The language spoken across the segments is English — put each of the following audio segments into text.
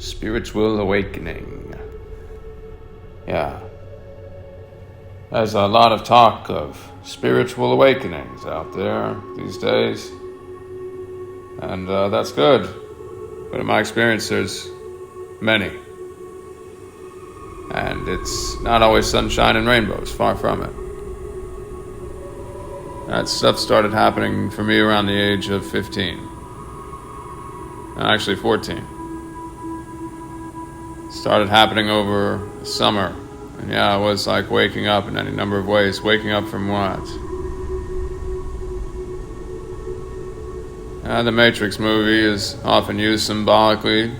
Spiritual awakening. Yeah. There's a lot of talk of spiritual awakenings out there these days. And that's good. But in my experience, there's many. And it's not always sunshine and rainbows, far from it. That stuff started happening for me around the age of 15. Actually 14. Started happening over the summer. And yeah, it was like waking up in any number of ways. Waking up from what? The Matrix movie is often used symbolically.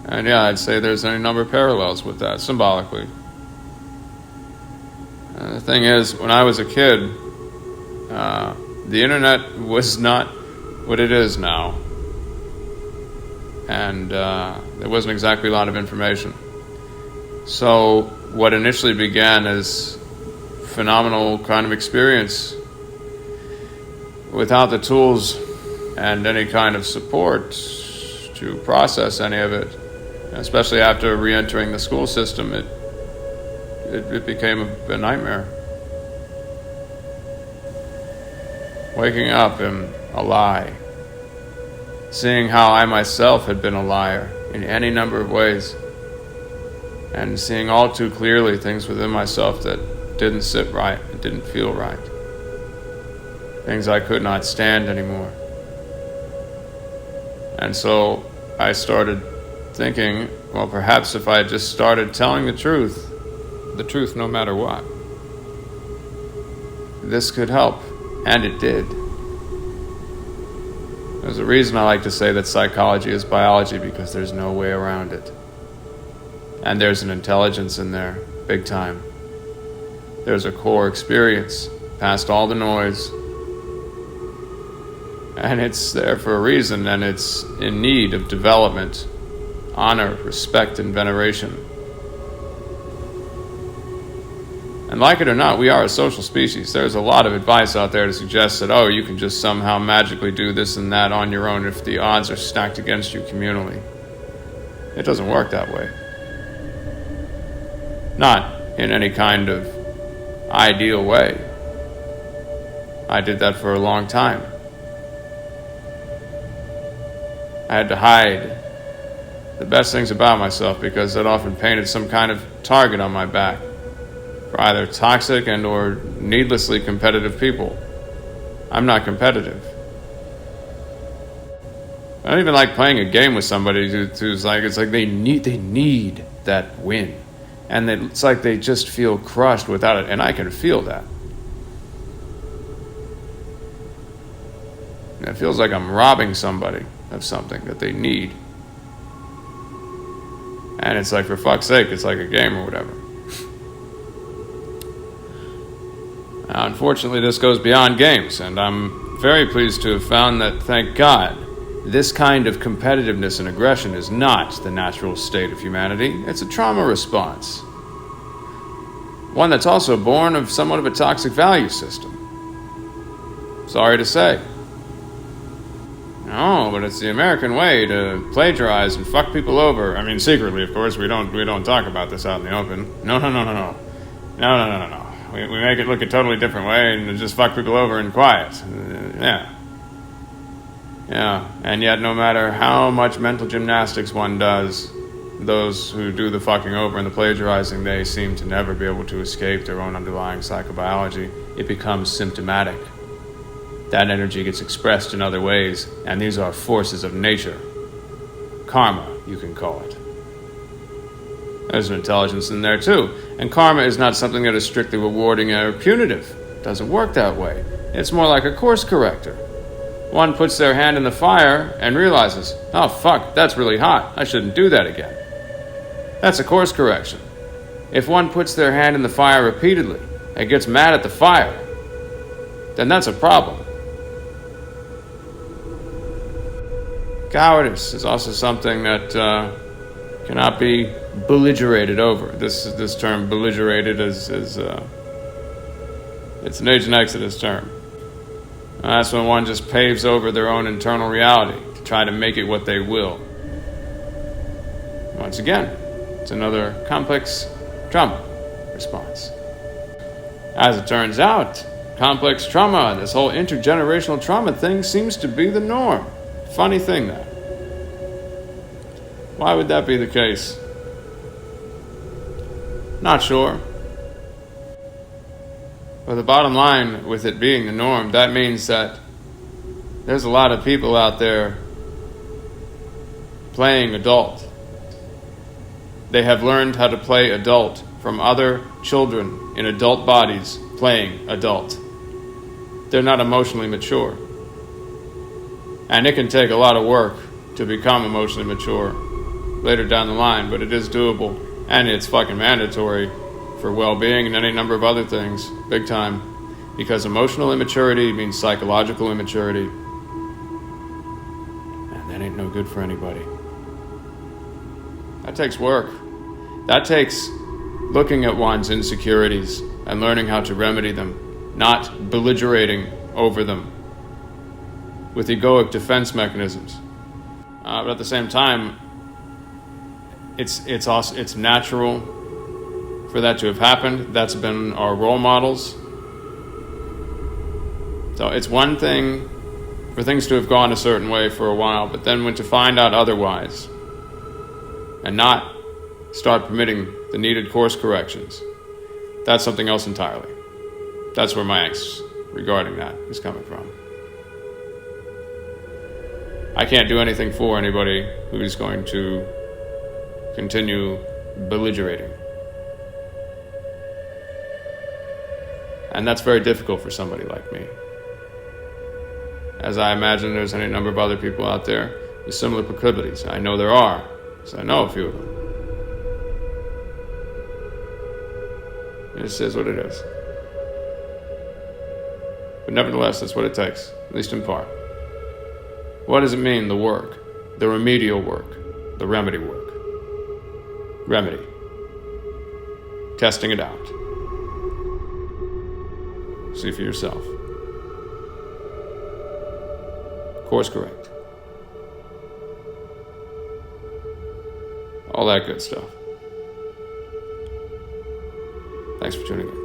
And yeah, I'd say there's any number of parallels with that, symbolically. The thing is, when I was a kid, the internet was not what it is now. And there wasn't exactly a lot of information. So what initially began as phenomenal kind of experience without the tools and any kind of support to process any of it, especially after re-entering the school system, it became a nightmare. Waking up in a lie. Seeing how I myself had been a liar in any number of ways. And seeing all too clearly things within myself that didn't sit right, and didn't feel right. Things I could not stand anymore. And so I started thinking, well, perhaps if I just started telling the truth no matter what, this could help. And it did. There's a reason I like to say that psychology is biology, because there's no way around it. And there's an intelligence in there, big time. There's a core experience, past all the noise. And it's there for a reason, and it's in need of development, honor, respect, and veneration. And like it or not, we are a social species. There's a lot of advice out there to suggest that, oh, you can just somehow magically do this and that on your own if the odds are stacked against you communally. It doesn't work that way. Not in any kind of ideal way. I did that for a long time. I had to hide the best things about myself because it often painted some kind of target on my back for either toxic and or needlessly competitive people. I'm not competitive. I don't even like playing a game with somebody who's like, it's like they need that win. And it's like they just feel crushed without it. And I can feel that. And it feels like I'm robbing somebody of something that they need. And it's like, for fuck's sake, it's like a game or whatever. Now, unfortunately, this goes beyond games. And I'm very pleased to have found that, thank God, this kind of competitiveness and aggression is not the natural state of humanity. It's a trauma response. One that's also born of somewhat of a toxic value system. Sorry to say. No, but it's the American way to plagiarize and fuck people over. I mean, secretly, of course. We don't talk about this out in the open. No. We make it look a totally different way and just fuck people over in quiet. Yeah, and yet no matter how much mental gymnastics one does, those who do the fucking over and the plagiarizing, they seem to never be able to escape their own underlying psychobiology. It becomes symptomatic. That energy gets expressed in other ways, and these are forces of nature. Karma, you can call it. There's an intelligence in there too. And karma is not something that is strictly rewarding or punitive. It doesn't work that way. It's more like a course corrector. One puts their hand in the fire and realizes, oh fuck, that's really hot. I shouldn't do that again. That's a course correction. If one puts their hand in the fire repeatedly and gets mad at the fire, then that's a problem. Cowardice is also something that cannot be belligerated over. This term belligerated is it's an Agent Exodus term. That's when one just paves over their own internal reality to try to make it what they will. Once again, it's another complex trauma response. As it turns out, complex trauma, this whole intergenerational trauma thing, seems to be the norm. Funny thing, that. Why would that be the case? Not sure. But the bottom line, with it being the norm, that means that there's a lot of people out there playing adult. They have learned how to play adult from other children in adult bodies playing adult. They're not emotionally mature. And it can take a lot of work to become emotionally mature later down the line, but it is doable, and it's fucking mandatory for well-being and any number of other things, big time, because emotional immaturity means psychological immaturity, and that ain't no good for anybody. That takes work. That takes looking at one's insecurities and learning how to remedy them, not belligerating over them with egoic defense mechanisms. But at the same time, it's natural for that to have happened. That's been our role models. So it's one thing for things to have gone a certain way for a while, but then when to find out otherwise and not start permitting the needed course corrections, that's something else entirely. That's where my angst regarding that is coming from. I can't do anything for anybody who's going to continue belligerating. And that's very difficult for somebody like me. As I imagine there's any number of other people out there with similar proclivities. I know there are, because I know a few of them. It just is what it is. But nevertheless, that's what it takes, at least in part. What does it mean, the work? The remedial work. The remedy work. Remedy. Testing it out. See for yourself. Course correct. All that good stuff. Thanks for tuning in.